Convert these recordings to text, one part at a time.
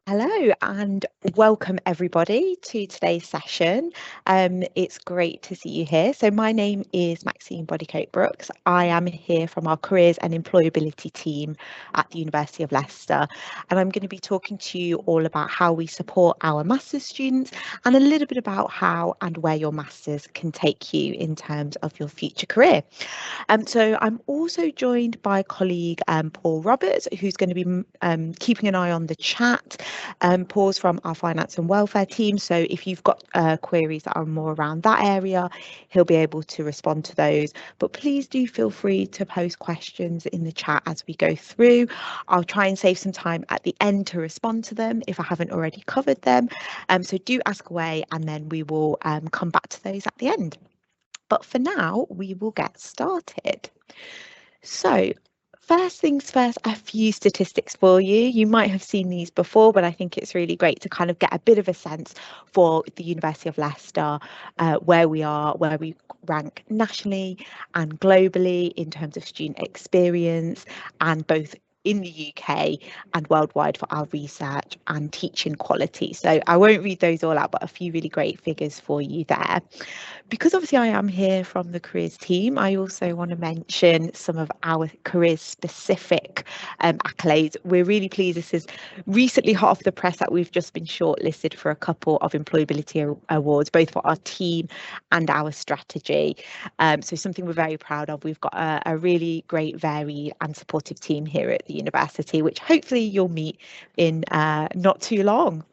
Hello and welcome everybody to today's session. It's great to see you here. So my name is Maxine Bodycoat Brooks. I am here from our Careers and Employability team at the University of Leicester, and I'm going to be talking to you all about how we support our master's students and a little bit about how and where your masters can take you in terms of your future career. So I'm also joined by colleague Paul Roberts, who's going to be keeping an eye on the chat. Paul's from our finance and welfare team, so if you've got queries that are more around that area, he'll be able to respond to those. But please do feel free to post questions in the chat as we go through. I'll try and save some time at the end to respond to them if I haven't already covered them. So do ask away, and then we will come back to those at the end. But for now, we will get started. So first things first, a few statistics for you. You might have seen these before, but I think it's really great to kind of get a bit of a sense for the University of Leicester, where we are, where we rank nationally and globally in terms of student experience, and both in the UK and worldwide for our research and teaching quality. So I won't read those all out, but a few really great figures for you there. Because obviously I am here from the careers team, I also want to mention some of our careers specific accolades. We're really pleased. This is recently hot off the press that we've just been shortlisted for a couple of employability awards, both for our team and our strategy. So something we're very proud of. We've got a really great, varied and supportive team here at the university, which hopefully you'll meet in not too long.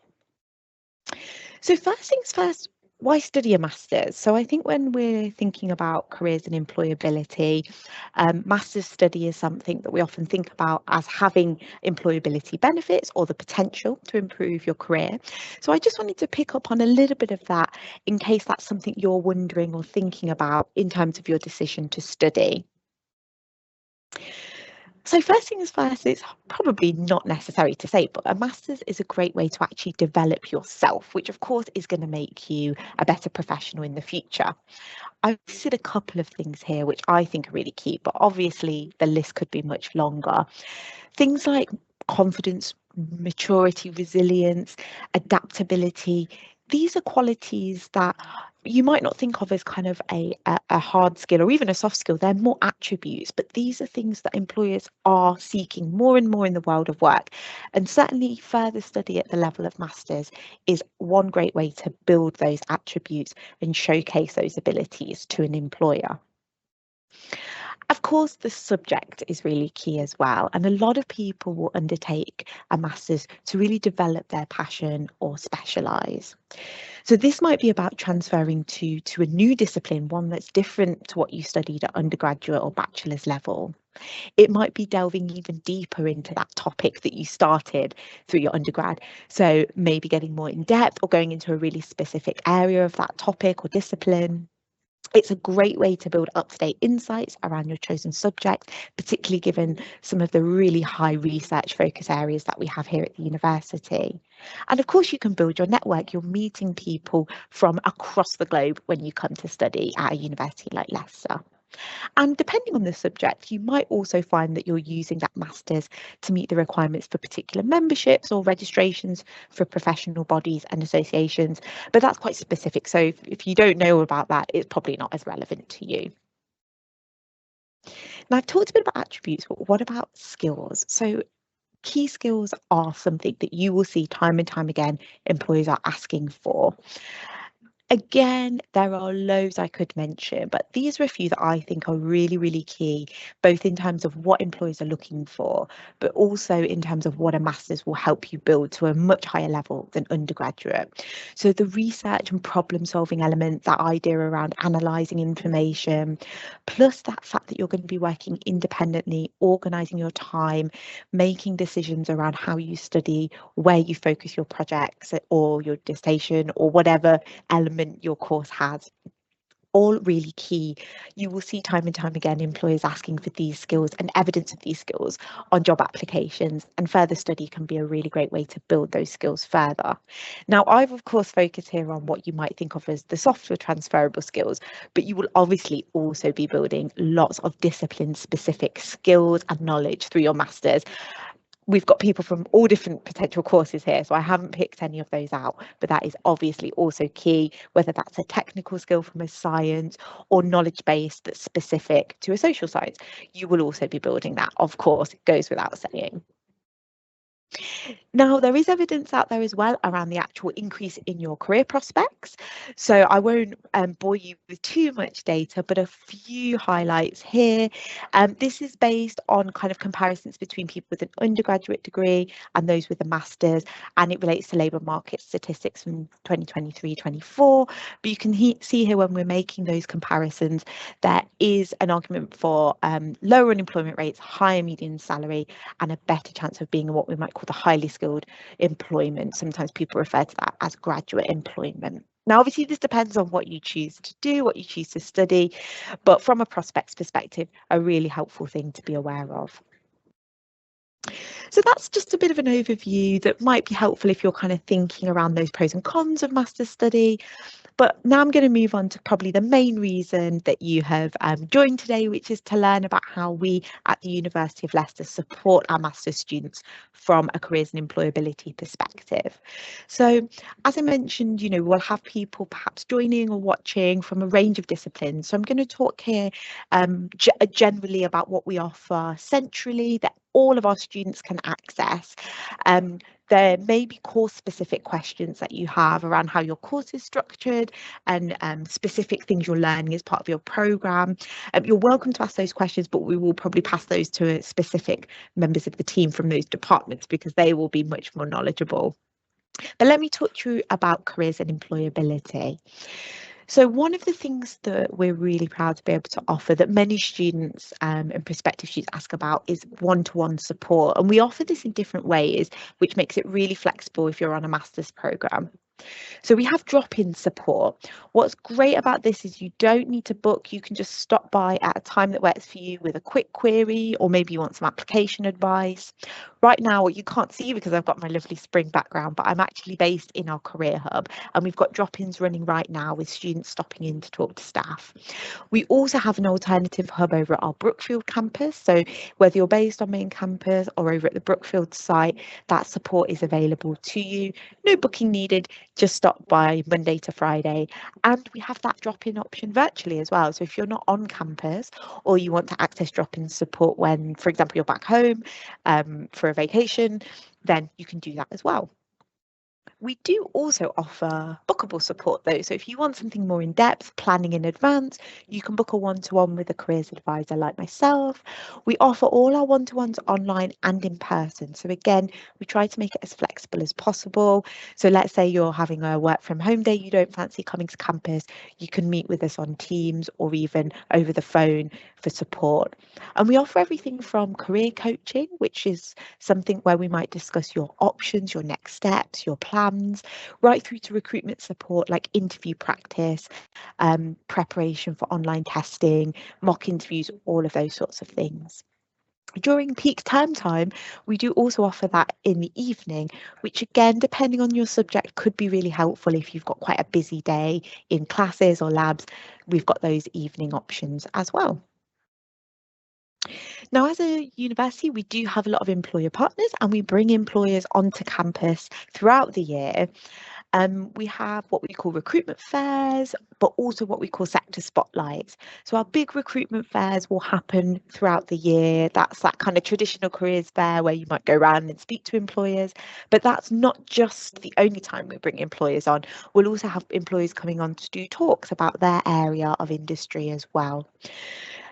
So first things first, why study a master's? So I think when we're thinking about careers and employability, master's study is something that we often think about as having employability benefits or the potential to improve your career. So I just wanted to pick up on a little bit of that in case that's something you're wondering or thinking about in terms of your decision to study. So first things first, it's probably not necessary to say, but a master's is a great way to actually develop yourself, which of course is going to make you a better professional in the future. I've listed a couple of things here which I think are really key, but obviously the list could be much longer. Things like confidence, maturity, resilience, adaptability. These are qualities that you might not think of as kind of a hard skill or even a soft skill. They're more attributes, but these are things that employers are seeking more and more in the world of work. And certainly further study at the level of masters is one great way to build those attributes and showcase those abilities to an employer. Of course, the subject is really key as well, and a lot of people will undertake a master's to really develop their passion or specialise. So this might be about transferring to a new discipline, one that's different to what you studied at undergraduate or bachelor's level. It might be delving even deeper into that topic that you started through your undergrad. So maybe getting more in depth or going into a really specific area of that topic or discipline. It's a great way to build up-to-date insights around your chosen subject, particularly given some of the really high research focus areas that we have here at the university. And of course, you can build your network. You're meeting people from across the globe when you come to study at a university like Leicester. And depending on the subject, you might also find that you're using that master's to meet the requirements for particular memberships or registrations for professional bodies and associations. But that's quite specific. So if you don't know about that, it's probably not as relevant to you. Now, I've talked a bit about attributes, but what about skills? So key skills are something that you will see time and time again employers are asking for. Again, there are loads I could mention, but these are a few that I think are really, really key, both in terms of what employers are looking for, but also in terms of what a master's will help you build to a much higher level than undergraduate. So the research and problem solving element, that idea around analysing information, plus that fact that you're going to be working independently, organising your time, making decisions around how you study, where you focus your projects or your dissertation or whatever element your course has, all really key. You will see time and time again employers asking for these skills and evidence of these skills on job applications, and further study can be a really great way to build those skills further. Now, I've of course focused here on what you might think of as the softer transferable skills, but you will obviously also be building lots of discipline specific skills and knowledge through your masters. we've got people from all different potential courses here, so I haven't picked any of those out, but that is obviously also key, whether that's a technical skill from a science or knowledge base that's specific to a social science. You will also be building that, of course, it goes without saying. Now, there is evidence out there as well around the actual increase in your career prospects. So I won't bore you with too much data, but a few highlights here. This is based on kind of comparisons between people with an undergraduate degree and those with a master's, and it relates to labour market statistics from 2023-24. But you can see here when we're making those comparisons, there is an argument for lower unemployment rates, higher median salary, and a better chance of being in what we might call the highly skilled employment. Sometimes people refer to that as graduate employment. Now, obviously, this depends on what you choose to do, what you choose to study, but from a prospects perspective, a really helpful thing to be aware of. So that's just a bit of an overview that might be helpful if you're kind of thinking around those pros and cons of master's study. But now I'm going to move on to probably the main reason that you have joined today, which is to learn about how we at the University of Leicester support our master's students from a careers and employability perspective. So as I mentioned, we'll have people perhaps joining or watching from a range of disciplines. So I'm going to talk here generally about what we offer centrally that all of our students can access. There may be course-specific questions that you have around how your course is structured and specific things you're learning as part of your programme. You're welcome to ask those questions, but we will probably pass those to specific members of the team from those departments because they will be much more knowledgeable. But let me talk to you about careers and employability. So one of the things that we're really proud to be able to offer that many students and prospective students ask about is one-to-one support. And we offer this in different ways, which makes it really flexible if you're on a master's programme. So we have drop-in support. What's great about this is you don't need to book. You can just stop by at a time that works for you with a quick query, or maybe you want some application advice. Right now, you can't see because I've got my lovely spring background, but I'm actually based in our career hub and we've got drop-ins running right now with students stopping in to talk to staff. We also have an alternative hub over at our Brookfield campus. So whether you're based on main campus or over at the Brookfield site, that support is available to you. No booking needed, just stop by Monday to Friday. And we have that drop-in option virtually as well. So if you're not on campus or you want to access drop-in support when, for example, you're back home for a vacation, then you can do that as well. We do also offer bookable support though. So if you want something more in depth, planning in advance, you can book a one-to-one with a careers advisor like myself. We offer all our one-to-ones online and in person. So again, we try to make it as flexible as possible. So let's say you're having a work from home day, you don't fancy coming to campus, you can meet with us on Teams or even over the phone for support. And we offer everything from career coaching, which is something where we might discuss your options, your next steps, your plans, right through to recruitment support like interview practice, preparation for online testing, mock interviews, all of those sorts of things. During peak term time, we do also offer that in the evening, which again, depending on your subject, could be really helpful if you've got quite a busy day in classes or labs. We've got those evening options as well. Now, as a university, we do have a lot of employer partners and we bring employers onto campus throughout the year. We have what we call recruitment fairs, but also what we call sector spotlights. So our big recruitment fairs will happen throughout the year. That's that kind of traditional careers fair where you might go around and speak to employers, but that's not just the only time we bring employers on. We'll also have employers coming on to do talks about their area of industry as well.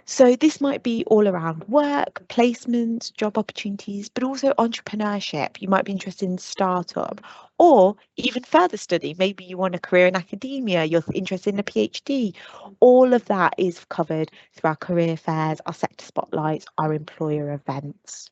So this might be all around work, placements, job opportunities, but also entrepreneurship. You might be interested in startup or even further study. Maybe you want a career in academia, you're interested in a PhD. All of that is covered through our career fairs, our sector spotlights, our employer events.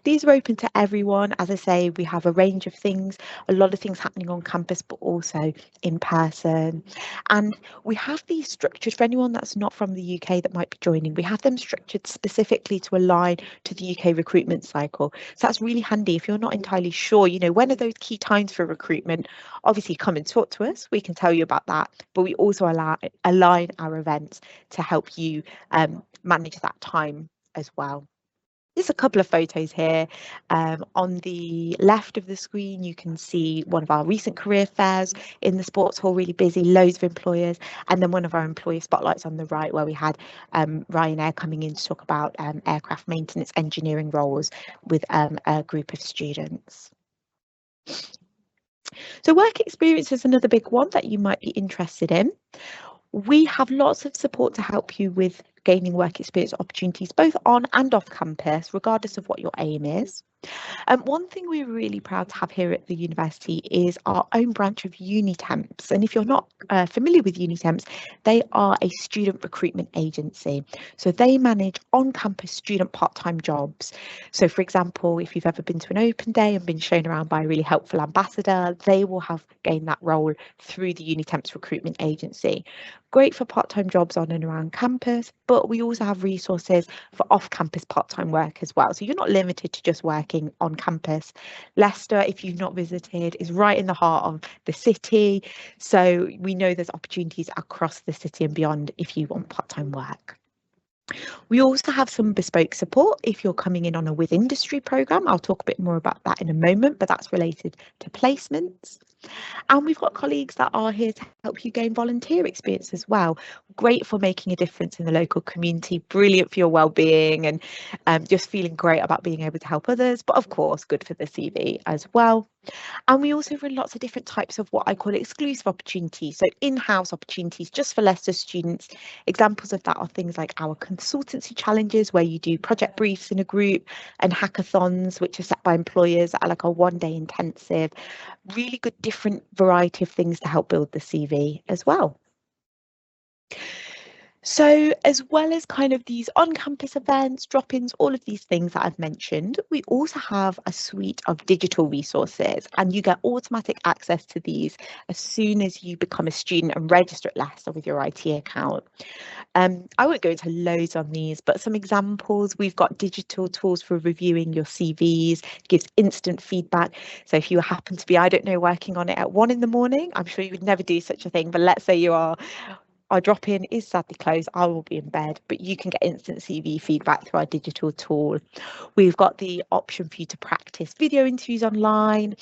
These are open to everyone. As I say, we have a range of things, a lot of things happening on campus, but also in person. And we have these structured for anyone that's not from the UK that might be joining. We have them structured specifically to align to the UK recruitment cycle. So that's really handy if you're not entirely sure, when are those key times for recruitment? Obviously, come and talk to us. We can tell you about that. But we also align our events to help you manage that time as well. There's a couple of photos here. On the left of the screen, you can see one of our recent career fairs in the sports hall, really busy, loads of employers, and then one of our employer spotlights on the right, where we had Ryanair coming in to talk about aircraft maintenance engineering roles with a group of students. So work experience is another big one that you might be interested in. We have lots of support to help you with gaining work experience opportunities, both on and off campus, regardless of what your aim is. One thing we're really proud to have here at the university is our own branch of Unitemps. And if you're not familiar with Unitemps, they are a student recruitment agency. So they manage on-campus student part-time jobs. So for example, if you've ever been to an open day and been shown around by a really helpful ambassador, they will have gained that role through the Unitemps recruitment agency. Great for part-time jobs on and around campus, but we also have resources for off-campus part-time work as well. So you're not limited to just working on campus. Leicester, if you've not visited, is right in the heart of the city. So we know there's opportunities across the city and beyond if you want part-time work. We also have some bespoke support if you're coming in on a with industry programme. I'll talk a bit more about that in a moment, but that's related to placements. And we've got colleagues that are here to help you gain volunteer experience as well. Great for making a difference in the local community, brilliant for your well-being and just feeling great about being able to help others, but of course good for the CV as well. And we also run lots of different types of what I call exclusive opportunities, so in-house opportunities just for Leicester students. Examples of that are things like our consultancy challenges, where you do project briefs in a group, and hackathons, which are set by employers that are like a one-day intensive. Really good different variety of things to help build the CV as well. So as well as kind of these on-campus events, drop-ins, all of these things that I've mentioned, we also have a suite of digital resources, and you get automatic access to these as soon as you become a student and register at Leicester with your IT account. I won't go into loads on these, but some examples: we've got digital tools for reviewing your CVs, gives instant feedback. So if you happen to be, I don't know, working on it at 1 in the morning, I'm sure you would never do such a thing, but let's say you are, our drop-in is sadly closed, I will be in bed, but you can get instant CV feedback through our digital tool. We've got the option for you to practice video interviews online,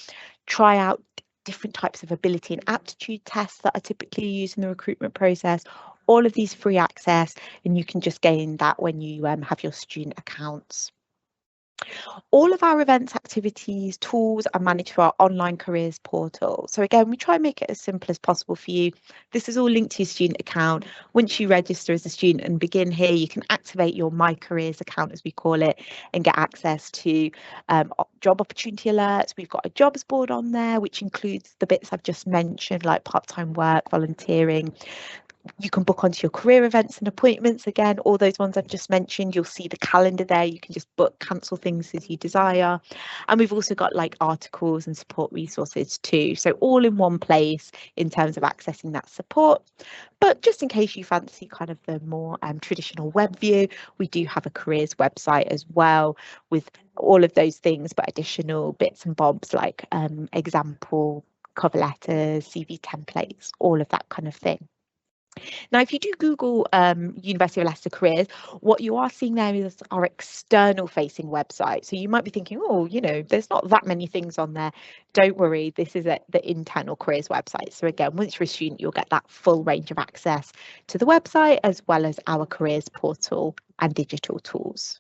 try out different types of ability and aptitude tests that are typically used in the recruitment process. All of these free access, and you can just gain that when you have your student accounts. All of our events, activities, tools are managed through our online careers portal. So again, we try and make it as simple as possible for you. This is all linked to your student account. Once you register as a student and begin here, you can activate your My Careers account, as we call it, and get access to job opportunity alerts. We've got a jobs board on there, which includes the bits I've just mentioned, like part-time work, volunteering. You can book onto your career events and appointments. Again, all those ones I've just mentioned, you'll see the calendar there. You can just book, cancel things as you desire. And we've also got like articles and support resources too. So all in one place in terms of accessing that support. But just in case you fancy kind of the more traditional web view, we do have a careers website as well with all of those things, but additional bits and bobs like example cover letters, CV templates, all of that kind of thing. Now, if you do Google University of Leicester careers, what you are seeing there is our external facing website. So you might be thinking, oh, you know, there's not that many things on there. Don't worry, this is the internal careers website. So again, once you're a student, you'll get that full range of access to the website as well as our careers portal and digital tools.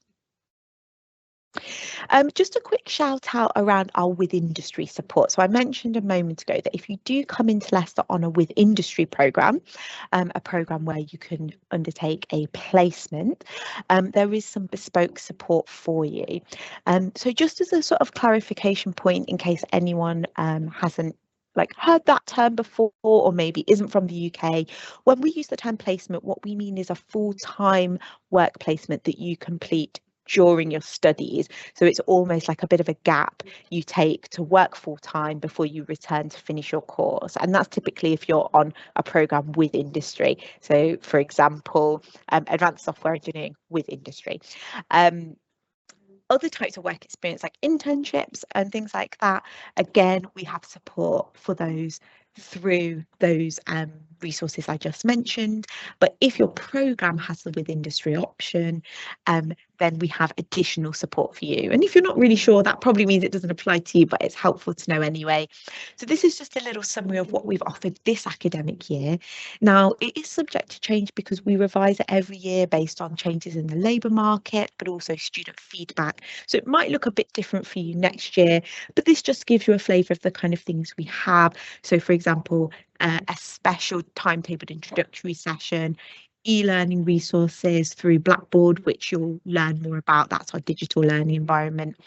Just a quick shout out around our with industry support. So I mentioned a moment ago that if you do come into Leicester on a with industry programme, a programme where you can undertake a placement, there is some bespoke support for you. So just as a sort of clarification point, in case anyone hasn't heard that term before or maybe isn't from the UK, when we use the term placement, what we mean is a full-time work placement that you complete during your studies. So it's almost like a bit of a gap you take to work full time before you return to finish your course. And that's typically if you're on a program with industry. So for example, advanced software engineering with industry. Other types of work experience like internships and things like that, again, we have support for those through those resources I just mentioned. But if your programme has the with industry option, then we have additional support for you. And if you're not really sure, that probably means it doesn't apply to you, but it's helpful to know anyway. So this is just a little summary of what we've offered this academic year. Now, it is subject to change because we revise it every year based on changes in the labour market, but also student feedback. So it might look a bit different for you next year, but this just gives you a flavour of the kind of things we have. So, for example, a special timetabled introductory session, e-learning resources through Blackboard, which you'll learn more about. That's our digital learning environment,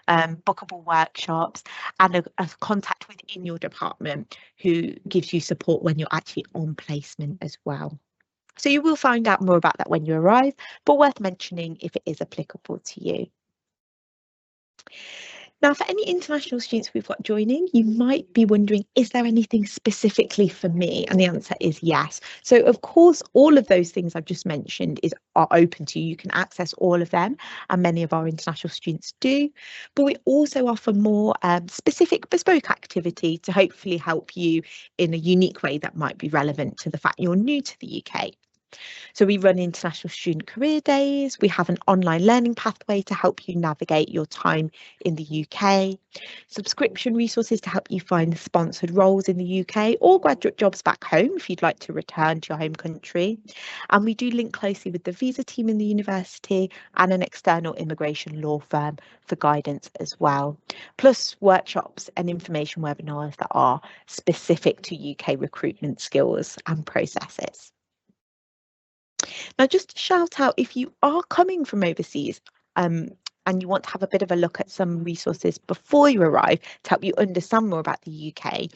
bookable workshops, and a contact within your department who gives you support when you're actually on placement as well. So you will find out more about that when you arrive, but worth mentioning if it is applicable to you. Now, for any international students we've got joining, you might be wondering, is there anything specifically for me? And the answer is yes. So, of course, all of those things I've just mentioned are open to you. You can access all of them, and many of our international students do. But we also offer more specific bespoke activity to hopefully help you in a unique way that might be relevant to the fact you're new to the UK. So we run international student career days. We have an online learning pathway to help you navigate your time in the UK, subscription resources to help you find sponsored roles in the UK or graduate jobs back home if you'd like to return to your home country. And we do link closely with the visa team in the university and an external immigration law firm for guidance as well, plus workshops and information webinars that are specific to UK recruitment skills and processes. Now, just to shout out, if you are coming from overseas and you want to have a bit of a look at some resources before you arrive to help you understand more about the UK,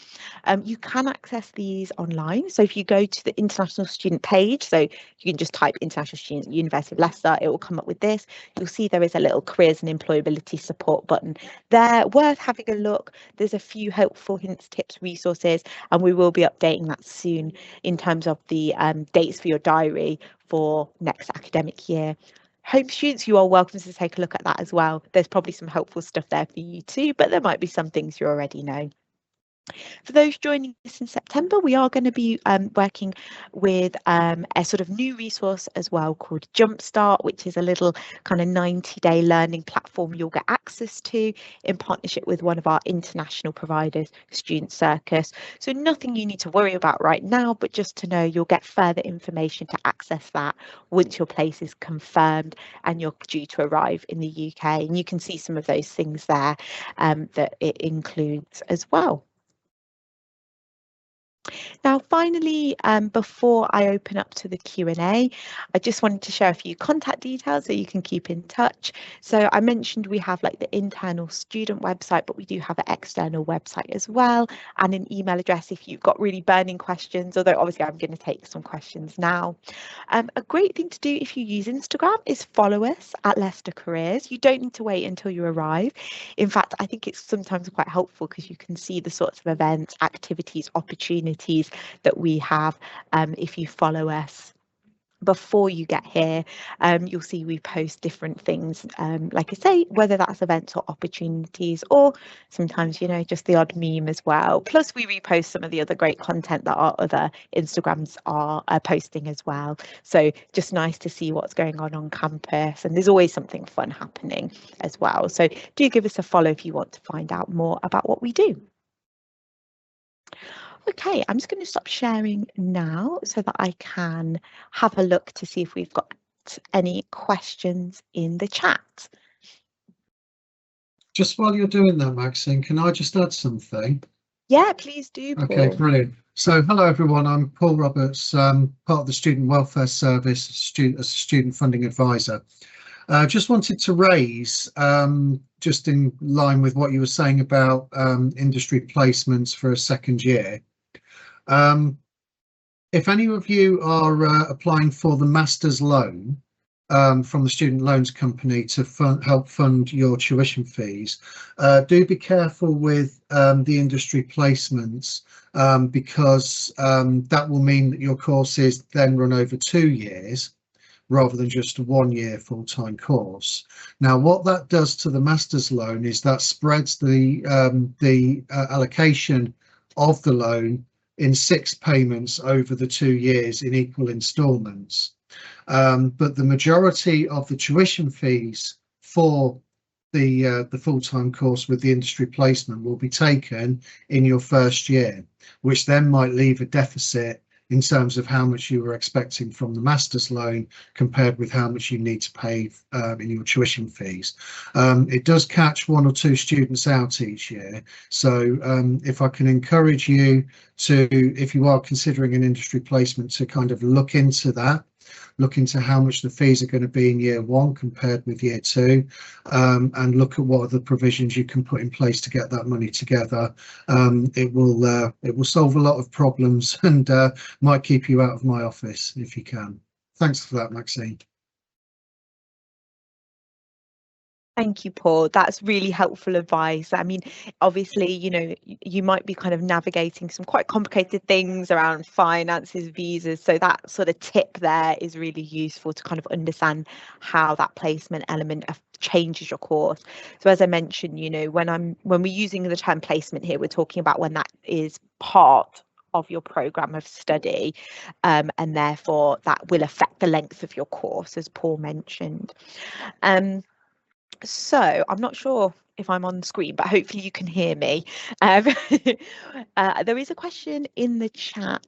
you can access these online. So if you go to the international student page, so you can just type international student University of Leicester, it will come up with this. You'll see there is a little careers and employability support button there, worth having a look. There's a few helpful hints, tips, resources, and we will be updating that soon in terms of the dates for your diary for next academic year. Home students, you are welcome to take a look at that as well. There's probably some helpful stuff there for you too, but there might be some things you already know. For those joining us in September, we are going to be working with a sort of new resource as well called Jumpstart, which is a little kind of 90-day learning platform you'll get access to in partnership with one of our international providers, Student Circus. So nothing you need to worry about right now, but just to know you'll get further information to access that once your place is confirmed and you're due to arrive in the UK. And you can see some of those things there that it includes as well. Now, finally, before I open up to the Q&A, I just wanted to share a few contact details so you can keep in touch. So I mentioned we have like the internal student website, but we do have an external website as well, and an email address if you've got really burning questions, although obviously I'm going to take some questions now. A great thing to do if you use Instagram is follow us at Leicester Careers. You don't need to wait until you arrive. In fact, I think it's sometimes quite helpful because you can see the sorts of events, activities, opportunities that we have if you follow us before you get here. You'll see we post different things, like I say, whether that's events or opportunities, or sometimes, you know, just the odd meme as well. Plus we repost some of the other great content that our other Instagrams are posting as well. So just nice to see what's going on campus, and there's always something fun happening as well. So do give us a follow if you want to find out more about what we do. Okay, I'm just going to stop sharing now so that I can have a look to see if we've got any questions in the chat. Just while you're doing that, Maxine, can I just add something? Yeah, please do, Paul. Okay, brilliant. So hello everyone, I'm Paul Roberts, part of the Student Welfare Service, as a student funding advisor. Just wanted to raise, just in line with what you were saying about industry placements for a second year. If any of you are applying for the master's loan from the Student Loans Company to help fund your tuition fees, do be careful with the industry placements, because that will mean that your courses then run over 2 years rather than just a 1 year full-time course. Now, what that does to the master's loan is that spreads the allocation of the loan in 6 payments over the 2 years in equal instalments. But the majority of the tuition fees for the full-time course with the industry placement will be taken in your first year, which then might leave a deficit in terms of how much you were expecting from the master's loan compared with how much you need to pay in your tuition fees. It does catch 1 or 2 students out each year. So if I can encourage you to, if you are considering an industry placement, to kind of look into that, look into how much the fees are going to be in year 1 compared with year 2, and look at what are the provisions you can put in place to get that money together. It will solve a lot of problems and might keep you out of my office if you can. Thanks for that, Maxine. Thank you, Paul. That's really helpful advice. I mean, obviously, you know, you might be kind of navigating some quite complicated things around finances, visas. So that sort of tip there is really useful to kind of understand how that placement element changes your course. So as I mentioned, you know, when we're using the term placement here, we're talking about when that is part of your program of study, and therefore that will affect the length of your course, as Paul mentioned. So I'm not sure if I'm on the screen, but hopefully you can hear me. There is a question in the chat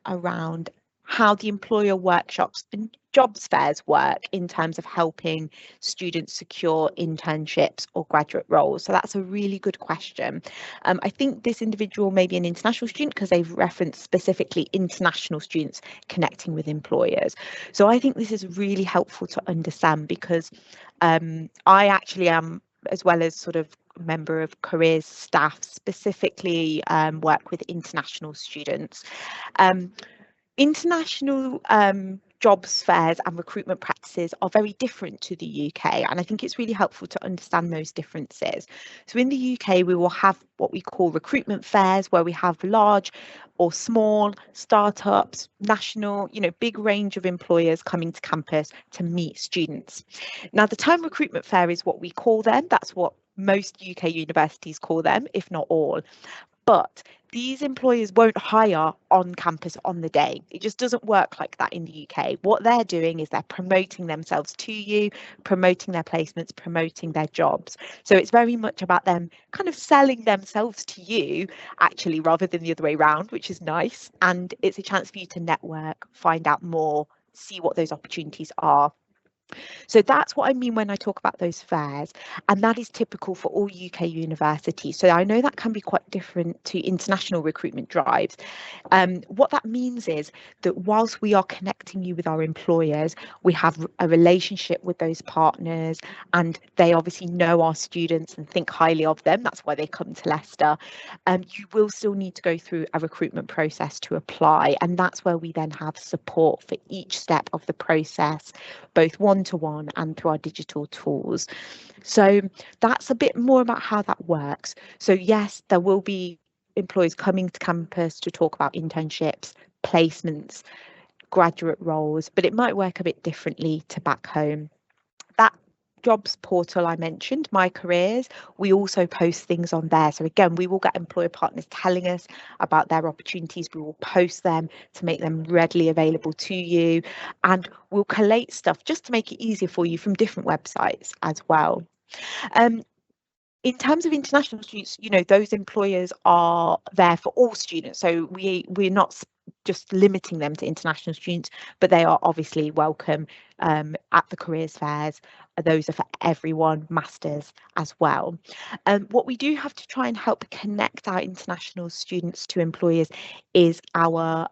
around how the employer workshops and jobs fairs work in terms of helping students secure internships or graduate roles. So that's a really good question. I think this individual may be an international student because they've referenced specifically international students connecting with employers. So I think this is really helpful to understand because I actually am, as well as sort of member of careers staff, specifically work with international students. International jobs fairs and recruitment practices are very different to the UK, and I think it's really helpful to understand those differences. So in the UK, we will have what we call recruitment fairs, where we have large or small startups, national, you know, big range of employers coming to campus to meet students. Now, the term recruitment fair is what we call them. That's what most UK universities call them, if not all. But these employers won't hire on campus on the day. It just doesn't work like that in the UK. What they're doing is they're promoting themselves to you, promoting their placements, promoting their jobs. So it's very much about them kind of selling themselves to you, actually, rather than the other way around, which is nice. And it's a chance for you to network, find out more, see what those opportunities are. So that's what I mean when I talk about those fairs, and that is typical for all UK universities. So I know that can be quite different to international recruitment drives. What that means is that whilst we are connecting you with our employers, we have a relationship with those partners, and they obviously know our students and think highly of them. That's why they come to Leicester. You will still need to go through a recruitment process to apply, and that's where we then have support for each step of the process, both one-to-one and through our digital tools. So that's a bit more about how that works. So yes, there will be employers coming to campus to talk about internships, placements, graduate roles, but it might work a bit differently to back home. That jobs portal I mentioned, My Careers, we also post things on there. So again, we will get employer partners telling us about their opportunities. We will post them to make them readily available to you, and we'll collate stuff just to make it easier for you from different websites as well. In terms of international students, you know, those employers are there for all students. So we're not just limiting them to international students, but they are obviously welcome at the careers fairs. Those are for everyone, masters as well. What we do have to try and help connect our international students to employers is our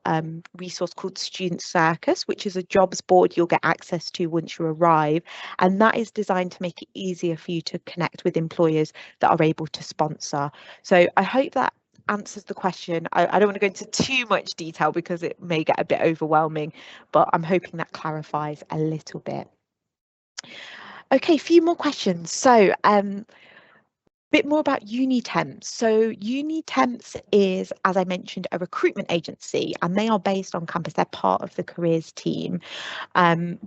resource called Student Circus, which is a jobs board you'll get access to once you arrive. And that is designed to make it easier for you to connect with employers that are able to sponsor. So I hope that answers the question. I don't want to go into too much detail because it may get a bit overwhelming, but I'm hoping that clarifies a little bit. Okay, a few more questions. So bit more about Unitemps. So Unitemps is, as I mentioned, a recruitment agency, and they are based on campus. They're part of the careers team.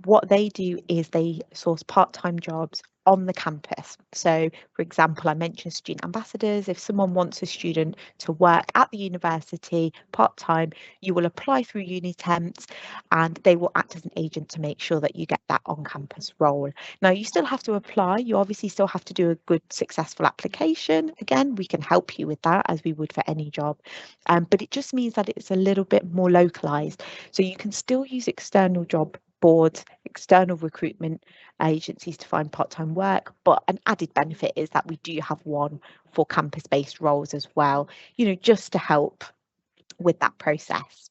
What they do is they source part-time jobs on the campus. So, for example, I mentioned student ambassadors. If someone wants a student to work at the university part-time, you will apply through Unitemps and they will act as an agent to make sure that you get that on-campus role. Now, you still have to apply. You obviously still have to do a good, successful application. Again, we can help you with that as we would for any job. But it just means that it's a little bit more localized. So you can still use external job boards, external recruitment agencies to find part-time work, but an added benefit is that we do have one for campus-based roles as well, you know, just to help with that process.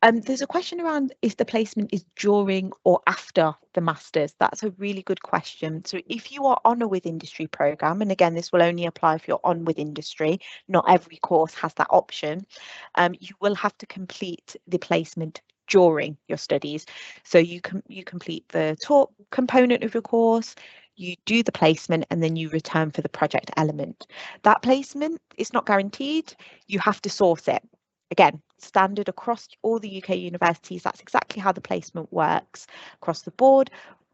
There's a question around if the placement is during or after the masters. That's a really good question. So if you are on a with industry program, and again, this will only apply if you're on with industry, not every course has that option, you will have to complete the placement during your studies. So you complete the talk component of your course, you do the placement, and then you return for the project element. That placement is not guaranteed. You have to source it. Again, standard across all the UK universities. That's exactly how the placement works across the board.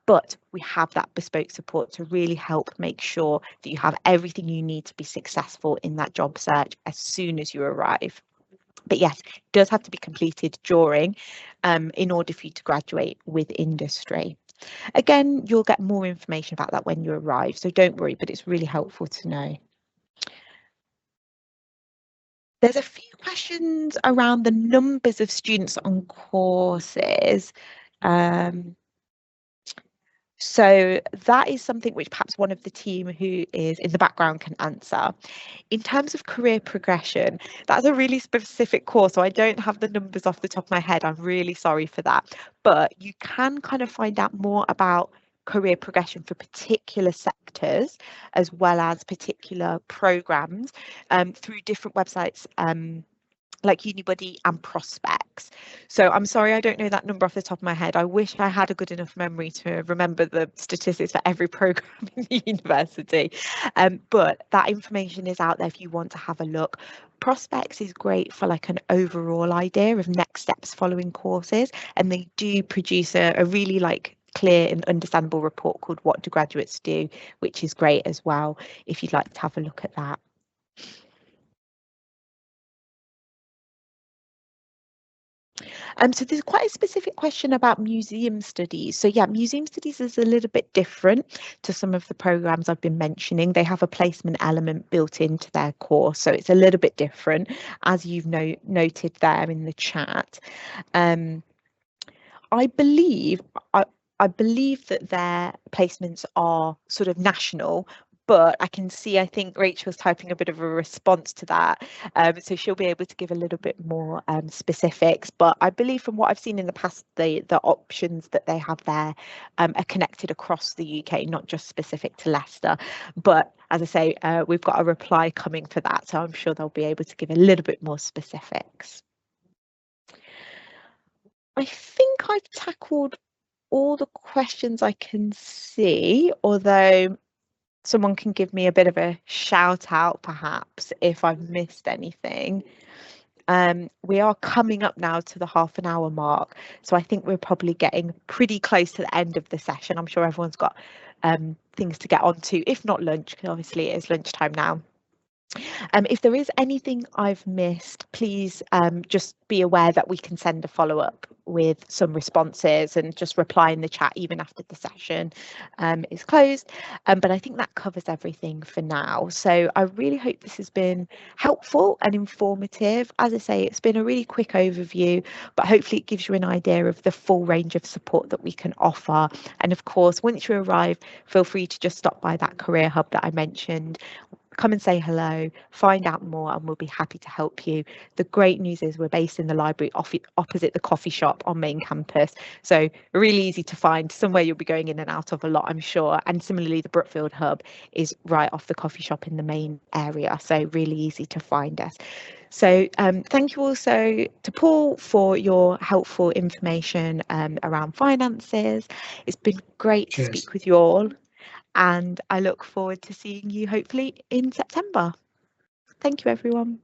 But we have that bespoke support to really help make sure that you have everything you need to be successful in that job search as soon as you arrive. But yes, it does have to be completed during in order for you to graduate with industry. Again, you'll get more information about that when you arrive, so don't worry, but it's really helpful to know. There's a few questions around the numbers of students on courses. So that is something which perhaps one of the team who is in the background can answer. In terms of career progression, that's a really specific course, so I don't have the numbers off the top of my head. I'm really sorry for that. But you can kind of find out more about career progression for particular sectors as well as particular programs through different websites like Unibuddy and Prospects. So I'm sorry I don't know that number off the top of my head. I wish I had a good enough memory to remember the statistics for every programme in the university. But that information is out there if you want to have a look. Prospects is great for like an overall idea of next steps following courses, and they do produce a really like clear and understandable report called What Do Graduates Do, which is great as well if you'd like to have a look at that. So there's quite a specific question about museum studies. So yeah, museum studies is a little bit different to some of the programs I've been mentioning. They have a placement element built into their course, so it's a little bit different, as you've noted there in the chat. I believe I believe that their placements are sort of national, but I can see, I think Rachel's typing a bit of a response to that. So she'll be able to give a little bit more specifics. But I believe from what I've seen in the past, the options that they have there are connected across the UK, not just specific to Leicester. But as I say, we've got a reply coming for that, so I'm sure they'll be able to give a little bit more specifics. I think I've tackled all the questions I can see, although someone can give me a bit of a shout out perhaps if I've missed anything. We are coming up now to the half an hour mark, so I think we're probably getting pretty close to the end of the session. I'm sure everyone's got things to get on to, if not lunch, because obviously it is lunchtime now. If there is anything I've missed, please just be aware that we can send a follow-up with some responses and just reply in the chat even after the session is closed. But I think that covers everything for now. So I really hope this has been helpful and informative. As I say, it's been a really quick overview, but hopefully it gives you an idea of the full range of support that we can offer. And of course, once you arrive, feel free to just stop by that career hub that I mentioned. Come and say hello, find out more, and we'll be happy to help you. The great news is we're based in the library opposite the coffee shop on main campus, so really easy to find, somewhere you'll be going in and out of a lot, I'm sure. And similarly, the Brookfield hub is right off the coffee shop in the main area, so really easy to find us. So thank you also to Paul for your helpful information around finances. It's been great to speak with you all, and I look forward to seeing you hopefully in September. Thank you, everyone.